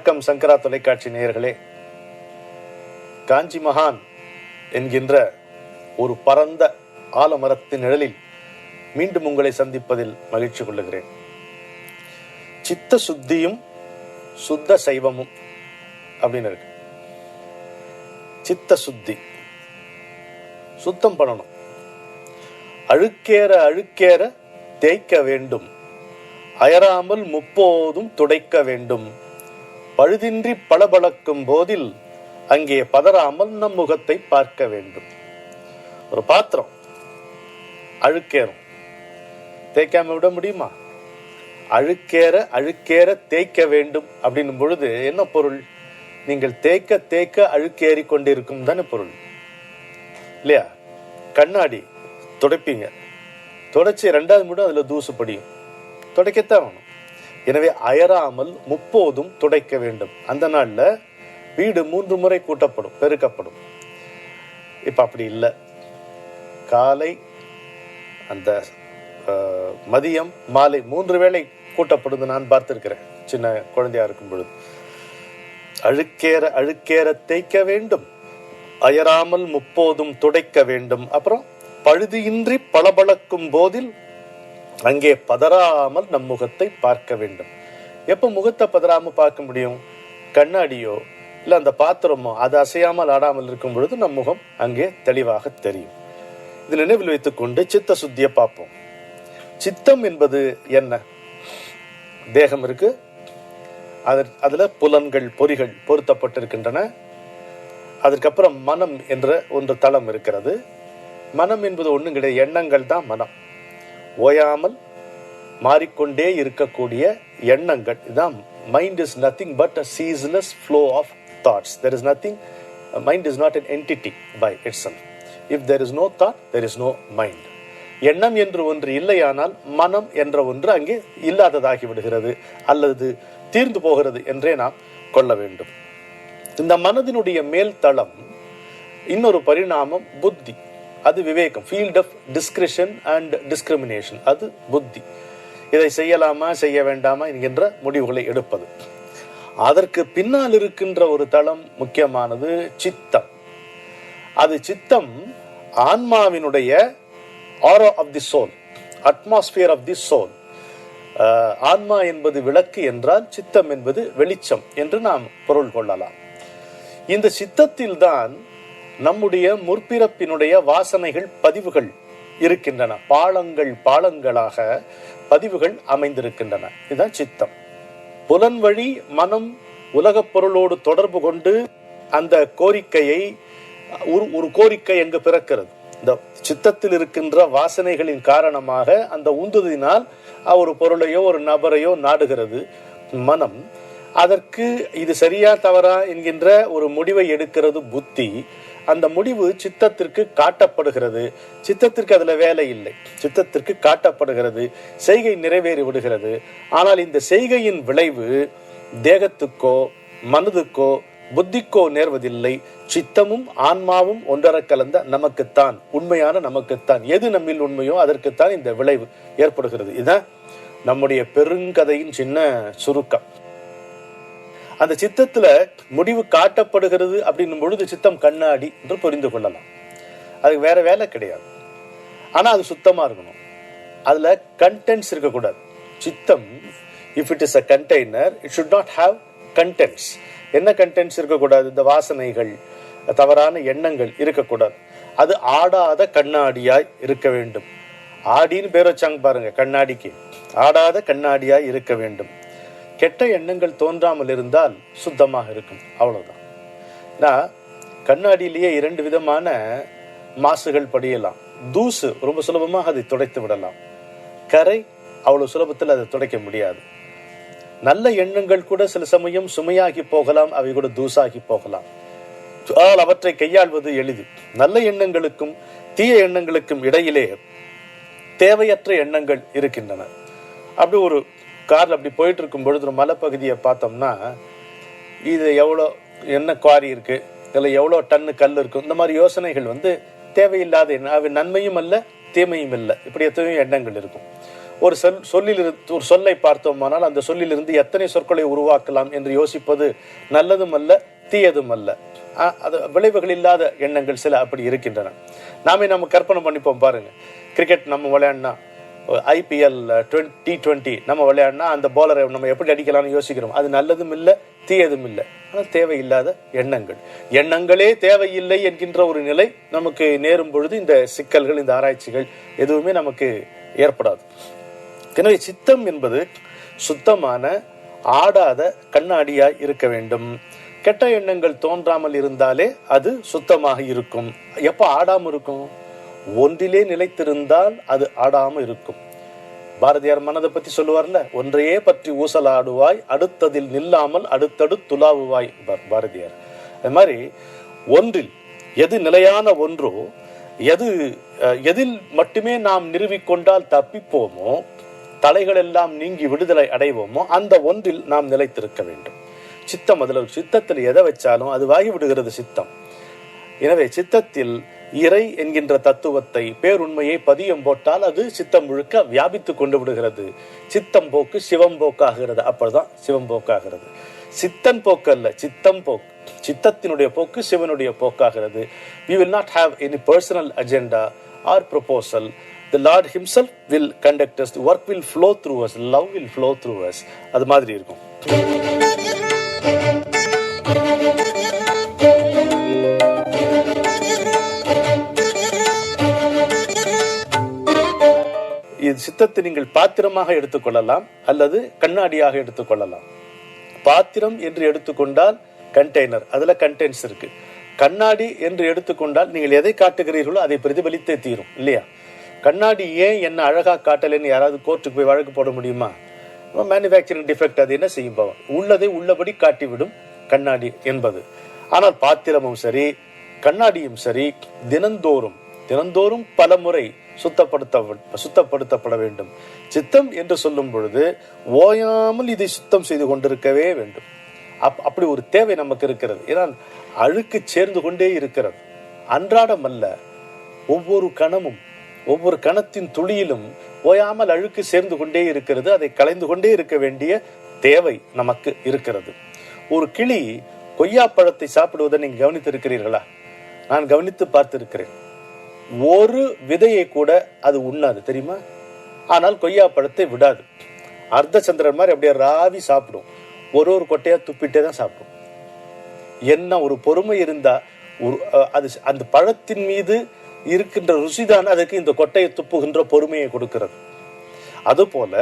வணக்கம் சங்கரா தொலைக்காட்சி நேயர்களே. காஞ்சி மகான் என்கின்ற ஒரு பரந்த ஆலமரத்தின் நிழலில் மீண்டும் உங்களை சந்திப்பதில் மகிழ்ச்சி கொள்ளுகிறேன். சித்த சுத்தியும் சுத்த சைவமும் அப்படின்னு இருக்கு. சித்த சுத்தி, சுத்தம் பண்ணணும். அழுக்கேற அழுக்கேற தேய்க்க வேண்டும், அயராமல் முப்போதும் துடைக்க வேண்டும், பழுதின்றி பளபளக்கும் போதில் அங்கே பதறாமல் நம் முகத்தை பார்க்க வேண்டும். ஒரு பாத்திரம் அழுக்கேறும், தேய்க்காம விட முடியுமா? அழுக்கேற அழுக்கேற தேய்க்க வேண்டும் அப்படின்னும் பொழுது என்ன பொருள்? நீங்கள் தேய்க்க தேய்க்க அழுக்கேறி கொண்டிருக்கும் தானே பொருள், இல்லையா? கண்ணாடி துடைப்பீங்க, துடைச்சி 2வது முறை அதுல தூசு படியும், துடைக்கத்தான் வேணும். எனவே அயராமல் முப்போதும் துடைக்க வேண்டும். அந்த நாள்ல வீடு 3 முறை கூட்டப்படும், பெருக்கப்படும். இப்ப அப்படி இல்லை. காலை, அந்த மதியம், மாலை 3 வேளை கூட்டப்படுது. நான் பார்த்திருக்கிறேன் சின்ன குழந்தையா இருக்கும் பொழுது. அழுக்கேற அழுக்கேற தேய்க்க வேண்டும், அயராமல் முப்போதும் துடைக்க வேண்டும். அப்புறம் பழுதியின்றி பளபளக்கும் போதில் அங்கே பதறாமல் நம் முகத்தை பார்க்க வேண்டும். எப்ப முகத்தை பதறாம பார்க்க முடியும்? கண்ணாடியோ இல்ல அந்த பாத்திரமோ அது அசையாமல் ஆடாமல் இருக்கும் பொழுது நம் முகம் அங்கே தெளிவாக தெரியும். இது நினைவில் வைத்துக் கொண்டு சித்த சுத்தியை பார்ப்போம். சித்தம் என்பது என்ன? தேகம் இருக்கு, அதுல புலன்கள் பொறிகள் பொருத்தப்பட்டிருக்கின்றன. அதற்கப்புறம் மனம் என்ற ஒன்று தளம் இருக்கிறது. மனம் என்பது ஒண்ணும் கிடையாது, எண்ணங்கள் தான் மனம். ஓயாமல் மாறிக்கொண்டே இருக்கக்கூடிய எண்ணங்கள் இதுதான். Mind is nothing but a ceaseless flow of thoughts. There is nothing, mind is not an entity by itself. If there is no thought, there is no mind. எண்ணம் என்று ஒன்று இல்லையானால் மனம் என்ற ஒன்று அங்கே இல்லாததாகி விடுகிறது அல்லது தீர்ந்து போகிறது என்றே நாம் கொள்ள வேண்டும். இந்த மனதினுடைய மேல் தளம் இன்னொரு பரிணாமம் புத்தி. அது விவேகம், field of discretion and discrimination. அது புத்தி. இதை செய்யலாமா செய்ய வேண்டாமா என்கின்ற முடிவுகளை எடுப்பது. அதற்கு பின்னால் இருக்கின்ற ஒரு தளம் முக்கியமானது சித்தம். அது சித்தம் ஆன்மாவினுடைய aura of the soul, atmosphere of the soul. ஆன்மா என்பது விளக்கு என்றால் சித்தம் என்பது வெளிச்சம் என்று நாம் பொருள் கொள்ளலாம். இந்த சித்தத்தில் தான் நம்முடைய முற்பிறப்பினுடைய வாசனைகள் பதிவுகள் இருக்கின்றன. பாலங்கள் பாலங்களாக பதிவுகள் அமைந்திருக்கின்றன. இதுதான் சித்தம். புலன் வழி மனம் உலகப் பொருளோடு தொடர்பு கொண்டு அந்த கோரிக்கையை ஒரு கோரிக்கை எங்கு பிறக்கிறது? இந்த சித்தத்தில் இருக்கின்ற வாசனைகளின் காரணமாக அந்த உந்துதினால் ஒரு பொருளையோ ஒரு நபரையோ நாடுகிறது மனம். அதற்கு இது சரியா தவறா என்கின்ற ஒரு முடிவை எடுக்கிறது புத்தி. அந்த முடிவு சித்தத்திற்கு காட்டப்படுகிறது. சித்தத்திற்கு அதுல வேலை இல்லை, சித்தத்திற்கு காட்டப்படுகிறது, செய்கை நிறைவேறி விடுகிறது. ஆனால் இந்த செய்கையின் விளைவு தேகத்துக்கோ மனதுக்கோ புத்திக்கோ நேர்வதில்லை. சித்தமும் ஆன்மாவும் ஒன்றர கலந்த நமக்குத்தான், உண்மையான நமக்குத்தான். எது நம்மில் உண்மையோ அதற்குத்தான் இந்த விளைவு ஏற்படுகிறது. இதுதான் நம்முடைய பெருங்கதையின் சின்ன சுருக்கம். அந்த சித்தத்துல முடிவு காட்டப்படுகிறது அப்படின்னும் பொழுது சித்தம் கண்ணாடி என்று புரிந்து கொள்ளலாம். அதுக்கு வேற வேலை கிடையாது. ஆனா அது சுத்தமா இருக்கணும். அதுல கண்டென்ட்ஸ் இருக்கக்கூடாது. சித்தம், if it is a container, it should not have contents. என்ன கண்டென்ட்ஸ் இருக்கக்கூடாது? இந்த வாசனைகள், தவறான எண்ணங்கள் இருக்கக்கூடாது. அது ஆடாத கண்ணாடியாய் இருக்க வேண்டும். ஆடின்னு பேர் வச்சாங்க பாருங்க கண்ணாடிக்கு. ஆடாத கண்ணாடியாய் இருக்க வேண்டும். கெட்ட எண்ணங்கள் தோன்றாமல் இருந்தால் சுத்தமாக இருக்கும். அவ்வளவுதான். கண்ணாடியிலேயே 2 விதமான மாசுகள் படியலாம். தூசு ரொம்ப சுலபமாக அதை துடைத்து விடலாம். கரை அவ்வளவு சுலபத்தில் அதை துடைக்க முடியாது. நல்ல எண்ணங்கள் கூட சில சமயம் சுமையாகி போகலாம், அவை கூட தூசாகி போகலாம். அவற்றை கையாள்வது எளிது. நல்ல எண்ணங்களுக்கும் தீய எண்ணங்களுக்கும் இடையிலே தேவையற்ற எண்ணங்கள் இருக்கின்றன. அப்படி ஒரு கார்ல அப்படி போயிட்டு இருக்கும் பொழுது ஒரு மலைப்பகுதியை பார்த்தோம்னா, இது எவ்வளோ என்ன குவாரி இருக்கு, இதுல எவ்வளோ டன்னு கல் இருக்கும், இந்த மாதிரி யோசனைகள் தேவையில்லாத எண்ணம். அவை நன்மையும் அல்ல தீமையும் இல்லை. இப்படி எத்தனையோ எண்ணங்கள் இருக்கும். ஒரு சொல்லை பார்த்தோமானால் அந்த சொல்லிலிருந்து எத்தனை சொற்களை உருவாக்கலாம் என்று யோசிப்பது நல்லதும் அல்ல, தீயதும் அல்ல. அது விளைவுகள் இல்லாத எண்ணங்கள் சில அப்படி இருக்கின்றன. நம்ம கற்பனை பண்ணிப்போம் பாருங்க. கிரிக்கெட் நம்ம விளையாடினா, IPL T20 நம்ம விளையாடினா அந்த போலரை நம்ம எப்படி அடிக்கலாம்னு யோசிக்கிறோம். அது நல்லதும் இல்லை, தீயதும் இல்லை. ஆனால் தேவையில்லாத எண்ணங்களே தேவையில்லை என்கின்ற ஒரு நிலை நமக்கு நேரும் பொழுது இந்த சிக்கல்கள், இந்த ஆராய்ச்சிகள் எதுவுமே நமக்கு ஏற்படாது. எனவே சித்தம் என்பது சுத்தமான ஆடாத கண்ணாடியாய் இருக்க வேண்டும். கெட்ட எண்ணங்கள் தோன்றாமல் இருந்தாலே அது சுத்தமாக இருக்கும். எப்ப ஆடாம இருக்கும்? ஒன்றிலே நிலைத்திருந்தால் அது ஆடாம இருக்கும். பாரதியார் மனதை பத்தி சொல்லுவார்ல, ஒன்றையே பற்றி ஊசலாடுவாய் அடுத்ததில் நில்லாமல் அடுத்தடுத்துலாவுவாய் பாரதியார். அது மாதிரி ஒன்றில் எது நிலையான ஒன்றோ, எதில் மட்டுமே நாம் நிறுவிக்கொண்டால் தப்பிப்போமோ, தலைகள் எல்லாம் நீங்கி விடுதலை அடைவோமோ, அந்த ஒன்றில் நாம் நிலைத்திருக்க வேண்டும். சித்தம் அதில் சித்தத்தில் எதை வச்சாலும் அது வாகி விடுகிறது சித்தம். எனவே சித்தத்தில் இறை என்கின்ற தத்துவத்தை, பேருண்மையை பதியம் போட்டால் அது சித்தம் முழுக்க வியாபித்து கொண்டு விடுகிறது. சித்தம் போக்கு சிவம் போக்காகிறது. அப்பதான் சிவம் போக்காகிறது. சித்தன் போக்கு அல்ல, சித்தம் போக்கு. சித்தத்தினுடைய போக்கு சிவனுடைய போக்காகிறது. We will not have any personal agenda or proposal. The Lord himself will conduct us. The work will flow through us. Love will flow through us. அது மாதிரி இருக்கும். இது சித்தத்தை நீங்கள் பாத்திரமாக எடுத்துக்கொள்ளலாம் அல்லது கண்ணாடியாக எடுத்துக்கொள்ளலாம். பாத்திரம் என்று எடுத்துக்கொண்டால் கண்டெய்னர், அதுல கண்டென்ட்ஸ் இருக்கு. கண்ணாடி என்று எடுத்துக்கொண்டால் நீங்கள் எதை காட்டுகிறீர்களோ அதை பிரதிபலித்தே தீரும், இல்லையா? கண்ணாடி ஏன் என்ன அழகா காட்டலைன்னு யாராவது கோர்ட்டுக்கு போய் வழக்கு போட முடியுமா? Manufacturing defect. அது என்ன செய்யும்? உள்ளதை உள்ளபடி காட்டிவிடும் கண்ணாடி என்பது. ஆனால் பாத்திரமும் சரி கண்ணாடியும் சரி தினந்தோறும் பல முறை சுத்தப்படுத்தப்பட வேண்டும். சித்தம் என்று சொல்லும் பொழுது ஓயாமல் இதை சுத்தம் செய்து கொண்டிருக்கவே வேண்டும். அப்படி ஒரு தேவை நமக்கு இருக்கிறது. ஏன்னா அழுக்கு சேர்ந்து கொண்டே இருக்கிறது. அன்றாடம் அல்ல, ஒவ்வொரு கணமும் ஒவ்வொரு கணத்தின் துளியிலும் ஓயாமல் அழுக்கு சேர்ந்து கொண்டே இருக்கிறது. அதை களைந்து கொண்டே இருக்க வேண்டிய தேவை நமக்கு இருக்கிறது. ஒரு கிளி கொய்யாப்பழத்தை சாப்பிடுவதை நீங்க கவனித்து இருக்கிறீர்களா? நான் கவனித்து பார்த்திருக்கிறேன். ஒரு விதையை கூட அது உண்ணாது, தெரியுமா? ஆனால் கொய்யாப்பழத்தை விடாது. அர்த்தச்சந்திரன் மாதிரி அப்படியே ராவி சாப்பிடும். ஒரு கொட்டையா துப்பிட்டே தான் சாப்பிடும். என்ன ஒரு பொறுமை இருந்தா அது அந்த பழத்தின் மீது இருக்கின்ற ருசிதான் அதுக்கு இந்த கொட்டையை துப்புகின்ற பொறுமையை கொடுக்கிறது. அதுபோல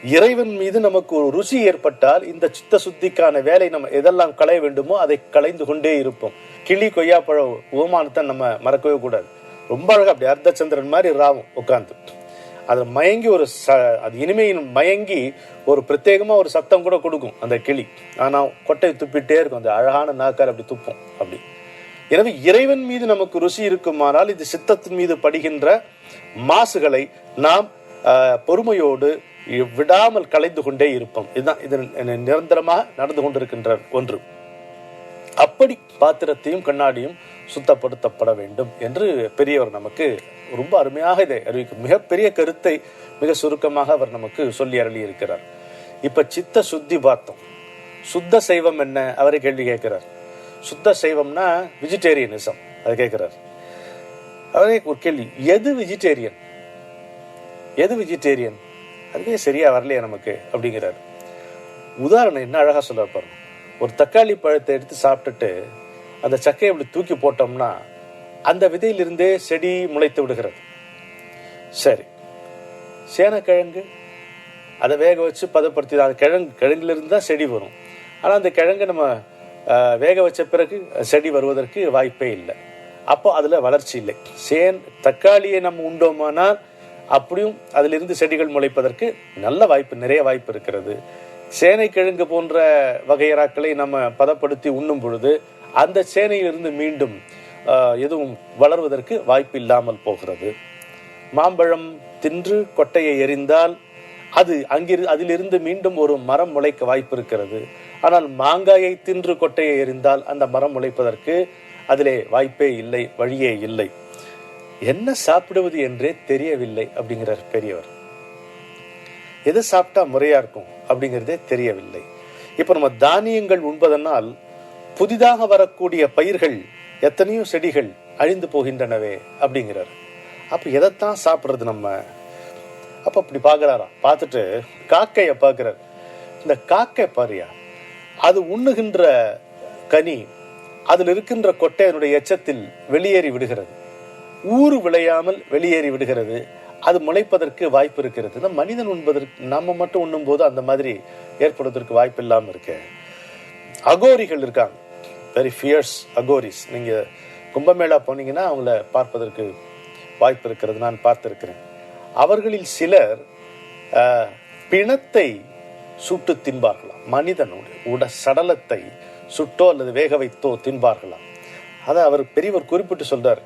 இறைவன் மீது நமக்கு ஒரு ருசி ஏற்பட்டால் இந்த சித்த சுத்திக்கான வேலை நம்ம எதெல்லாம் களைய வேண்டுமோ அதை களைந்து கொண்டே இருப்போம். கிளி கொய்யாப்பழ உபமானத்தை நம்ம மறக்கவே கூடாது. ரொம்ப அழகா அப்படி அர்த்தச்சந்திரன் மாதிரி ராவும் உட்கார்ந்து அது மயங்கி அது இனிமையின் மயங்கி ஒரு பிரத்யேகமா ஒரு சத்தம் கூட கொடுக்கும் அந்த கிளி. ஆனா கொட்டையை துப்பிட்டே இருக்கும். அந்த அழகான நாக்கார் அப்படி துப்பும் அப்படி. எனவே இறைவன் மீது நமக்கு ருசி இருக்குமானால் இது சித்தத்தின் மீது படுகின்ற மாசுகளை நாம் பொறுமையோடு விடாமல் களைந்து கொண்டே இருப்போம். இதுதான் இது நிரந்தரமாக நடந்து கொண்டிருக்கின்ற ஒன்று. அப்படி பாத்திரத்தையும் கண்ணாடியும் சுத்தப்படுத்தப்பட வேண்டும் என்று பெரியவர் நமக்கு ரொம்ப அருமையாக இதை அறிவிக்கும். மிகப்பெரிய கருத்தை மிக சுருக்கமாக அவர் நமக்கு சொல்லி அருளி இருக்கிறார். இப்ப சித்த சுத்தி பார்த்தோம். சுத்த சைவம் என்ன? அவரை கேள்வி கேட்கிறார். சுத்த சைவம்னா வெஜிடேரியனிசம், அது கேட்கிறார். அவரே ஒரு கேள்வி, எது வெஜிடேரியன்? அதுவே சரியா வரலையா நமக்கு அப்படிங்கிறார். உதாரணம் என்ன அழகா சொல்ல பாருங்க. ஒரு தக்காளி பழத்தை எடுத்து சாப்பிட்டுட்டு அந்த சக்கையை அப்படி தூக்கி போட்டோம்னா அந்த விதையிலிருந்தே செடி முளைத்து விடுகிறது. சரி, சேனக்கிழங்கு அதை வேக வச்சு பதப்படுத்தி அந்த கிழங்கிலிருந்து தான் செடி வரும். ஆனால் அந்த கிழங்கு நம்ம வேக வச்ச பிறகு செடி வருவதற்கு வாய்ப்பே இல்லை. அப்போ அதில் வளர்ச்சி இல்லை. தக்காளியை நம்ம உண்டோமானால் அப்படியும் அதிலிருந்து செடிகள் முளைப்பதற்கு நல்ல வாய்ப்பு, நிறைய வாய்ப்பு இருக்கிறது. சேனை கிழங்கு போன்ற வகையறாக்களை நம்ம பதப்படுத்தி உண்ணும் பொழுது அந்த சேனையிலிருந்து மீண்டும் எதுவும் வளர்வதற்கு வாய்ப்பு இல்லாமல் போகிறது. மாம்பழம் தின்று கொட்டையை எறிந்தால் அதிலிருந்து மீண்டும் ஒரு மரம் முளைக்க வாய்ப்பு இருக்கிறது. ஆனால் மாங்காயை தின்று கொட்டையை எறிந்தால் அந்த மரம் முளைப்பதற்கு அதிலே வாய்ப்பே இல்லை, வழியே இல்லை. என்ன சாப்பிடுவது என்றே தெரியவில்லை அப்படிங்கிறார் பெரியவர். எது சாப்பிட்டா முறையா இருக்கும் அப்படிங்கிறதே தெரியவில்லை. இப்போ நம்ம தானியங்கள் உண்பதனால் புதிதாக வரக்கூடிய பயிர்கள் எத்தனையோ செடிகள் அழிந்து போகின்றனவே அப்படிங்கிறார். அப்போ எதைத்தான் சாப்பிட்றது நம்ம? அப்போ அப்படி பார்க்குறாராம். பார்த்துட்டு காக்கையை பார்க்குறார். இந்த காக்கை பாரியா, அது உண்ணுகின்ற கனி அதில் இருக்கின்ற கொட்டையனுடைய எச்சத்தில் வெளியேறி விடுகிறது, ஊறு விளையாமல் வெளியேறி விடுகிறது. அது முளைப்பதற்கு வாய்ப்பு இருக்கிறது. இந்த மனிதன் உண்பதற்கு நம்ம மட்டும் உண்ணும் போது அந்த மாதிரி ஏற்படுவதற்கு வாய்ப்பு இல்லாமல் இருக்கு. அகோரிகள் இருக்காங்க, வெரி ஃபியர்ஸ் அகோரிஸ். நீங்க கும்பமேளா போனீங்கன்னா அவங்கள பார்ப்பதற்கு வாய்ப்பு இருக்கிறது, நான் பார்த்திருக்கிறேன். அவர்களில் சிலர் பிணத்தை சுட்டு தின்பார்களாம். மனிதனுடைய சடலத்தை சுட்டோ அல்லது வேக வைத்தோ தின்பார்களாம். அதை அவர் பெரியவர் குறிப்பிட்டு சொல்றார்,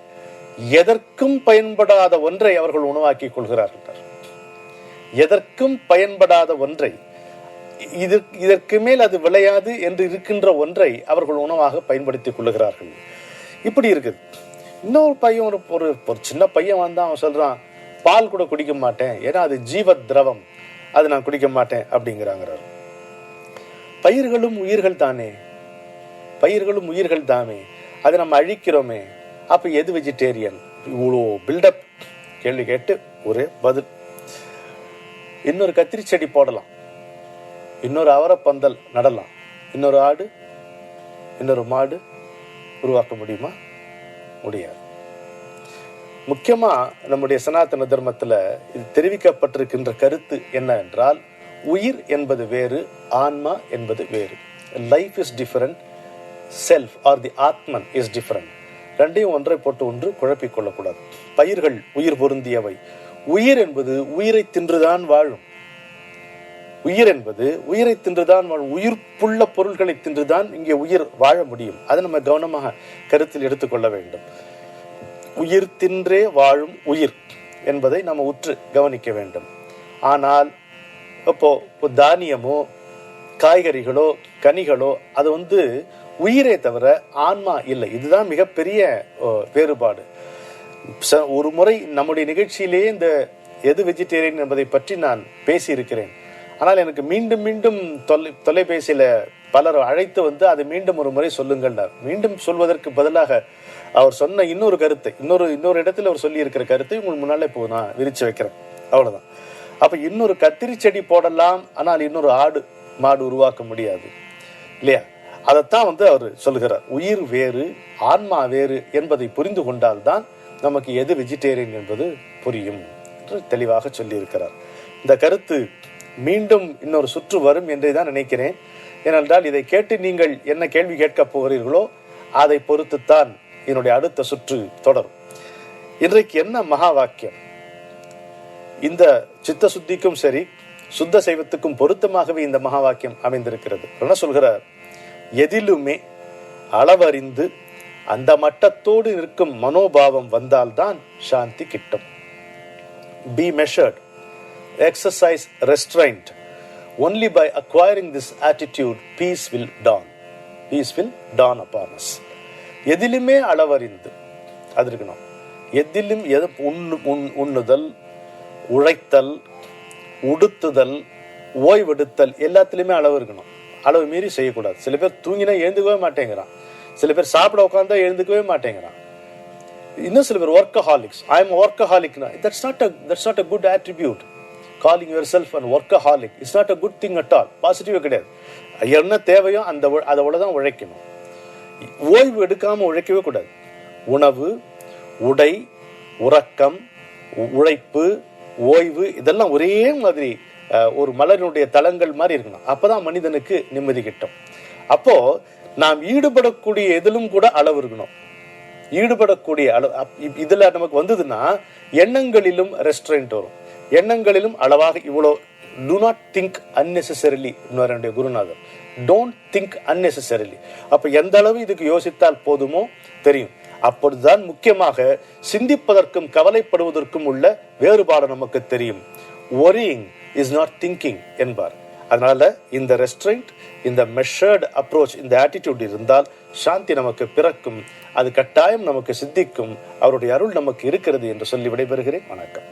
எதற்கும் பயன்படாத ஒன்றை அவர்கள் உணவாக்கி கொள்கிறார்கள். எதற்கும் பயன்படாத ஒன்றை, இதற்கு மேல் அது விளையாது என்று இருக்கின்ற ஒன்றை அவர்கள் உணவாக பயன்படுத்திக் கொள்ளுகிறார்கள். இப்படி இருக்குது. இன்னொரு பையன், ஒரு சின்ன பையன் வந்தா அவன் சொல்றான், பால் கூட குடிக்க மாட்டேன், ஏன்னா அது ஜீவ திரவம், அது நான் குடிக்க மாட்டேன் அப்படிங்கிறாங்க. பயிர்களும் உயிர்கள் தானே, பயிர்களும் உயிர்கள் தானே, அதை நம்ம அழிக்கிறோமே. அப்ப எது வெஜிடேரியன்? இவ்வளோ பில்டப் கேள்வி கேட்டு ஒரே பதில். இன்னொரு கத்திரி செடி போடலாம், இன்னொரு அவரை பந்தல் நடலாம், இன்னொரு ஆடு இன்னொரு மாடு உருவாக்க முடியுமா? முடியாது. முக்கியமா நம்முடைய சனாதன தர்மத்துல இது தெரிவிக்கப்பட்டிருக்கின்ற கருத்து என்ன என்றால், உயிர் என்பது வேறு, ஆன்மா என்பது வேறு. Life is different, self or the atman is different. ரெண்டையும் ஒன்றை போட்டு ஒன்று குழப்பிக் கொள்ளக்கூடாது. பயிர்கள் உயிர் பொருந்தியவை. உயிர் என்பது உயிரை தின்றுதான் வாழும். உயிர் என்பது உயிரை தின்றுதான் வாழும். உயிர்ப்புள்ள பொருள்களை தின்றுதான் இங்கே உயிர் வாழ முடியும். அதை நம்ம கவனமாக கருத்தில் எடுத்துக்கொள்ள வேண்டும். உயிர் தின்றே வாழும் உயிர் என்பதை நம்ம உற்று கவனிக்க வேண்டும். ஆனால் இப்போ தானியமோ காய்கறிகளோ கனிகளோ அது உயிரே தவிர ஆன்மா இல்லை. இதுதான் மிகப்பெரிய வேறுபாடு. ஒரு முறை நம்முடைய நிகழ்ச்சியிலேயே இந்த எது வெஜிடேரியன் என்பதை பற்றி நான் பேசியிருக்கிறேன். ஆனால் எனக்கு மீண்டும் மீண்டும் தொலைபேசியில பலர் அழைத்து அதை மீண்டும் ஒரு முறை சொல்லுங்கள்னார். மீண்டும் சொல்வதற்கு பதிலாக அவர் சொன்ன இன்னொரு கருத்தை, இன்னொரு இடத்துல அவர் சொல்லி இருக்கிற கருத்தை உங்களுக்கு முன்னாலே நான் விரிச்சு வைக்கிறேன், அவ்வளவுதான். அப்ப இன்னொரு கத்திரி செடி போடலாம், ஆனால் இன்னொரு ஆடு மாடு உருவாக்க முடியாது இல்லையா? அதைத்தான் அவர் சொல்லுகிறார். உயிர் வேறு ஆன்மா வேறு என்பதை புரிந்து கொண்டால்தான் நமக்கு எது வெஜிடேரியன் என்பது புரியும் என்று தெளிவாக சொல்லி இருக்கிறார். இந்த கருத்து மீண்டும் இன்னொரு சுற்று வரும் என்றே தான் நினைக்கிறேன். ஏனென்றால் இதை கேட்டு நீங்கள் என்ன கேள்வி கேட்கப் போகிறீர்களோ அதை பொறுத்துத்தான் என்னுடைய அடுத்த சுற்று தொடரும். இன்றைக்கு என்ன மகா வாக்கியம்? இந்த சித்த சுத்திக்கும் சரி சுத்த சைவத்துக்கும் பொருத்தமாகவே இந்த மகா வாக்கியம் அமைந்திருக்கிறது. என்ன சொல்கிறார்? எதிலுமே அளவறிந்து அந்த மட்டத்தோடு இருக்கும் மனோபாவம் வந்தால்தான் சாந்தி கிட்டும். Be measured, exercise restraint. Only by acquiring this attitude, peace will dawn. Peace will dawn upon us. எதிலுமே அளவறிந்து அது இருக்கணும். எதிலும் உண்ணுதல், உழைத்தல், உடுத்துதல், ஓய்வெடுத்தல் எல்லாத்திலுமே அளவு இருக்கணும். அளவு மீறி செய்யக்கூடாது. சில பேர் தூங்கினா எழுந்துக்கவே மாட்டேங்கிறான், சில பேர் சாப்பிட உட்காந்தா எழுந்துக்கவே மாட்டேங்கிறான். இன்னும் சில பேர் workaholics. I am a workaholic. That's not a good attribute. Calling yourself an workaholic is not a good thing at all. Positive கிடையாது. என்ன தேவையோ அதோடதான் உழைக்கணும். ஓய்வு எடுக்காம உழைக்கவே கூடாது. உணவு, உடை, உறக்கம், உழைப்பு, ஓய்வு இதெல்லாம் ஒரே மாதிரி ஒரு மலரினுடைய தளங்கள் மாதிரி இருக்கணும். அப்பதான் மனிதனுக்கு நிம்மதி கிட்டும். அப்போ நாம் ஈடுபடக்கூடிய எதிலும் கூட அளவு இருக்கணும். ஈடுபடக்கூடிய அளவு இதுல நமக்கு வந்ததுன்னா எண்ணங்களிலும் ரெஸ்ட்ரெயின்ட் வரும். எண்ணங்களிலும் அளவாக இவ்வளோ. do not think unnecessarily. என்னுடைய குருநாதர், don't think unnecessarily. அப்ப எந்த அளவு இதுக்கு யோசித்தால் போதுமோ தெரியும். அப்பொழுதுதான் முக்கியமாக சிந்திப்பதற்கும் கவலைப்படுவதற்கும் உள்ள வேறுபாடு நமக்கு தெரியும். worrying is not thinking என்பார். அதனால இந்த ரெஸ்ட்ரெயின்ட், இந்த மெஷர்டு அப்ரோச், இந்த ஆட்டிடியூட் இருந்தால் சாந்தி நமக்கு பிறக்கும். அது கட்டாயம் நமக்கு சித்திக்கும். அவருடைய அருள் நமக்கு இருக்கிறது என்று சொல்லி விடைபெறுகிறேன். வணக்கம்.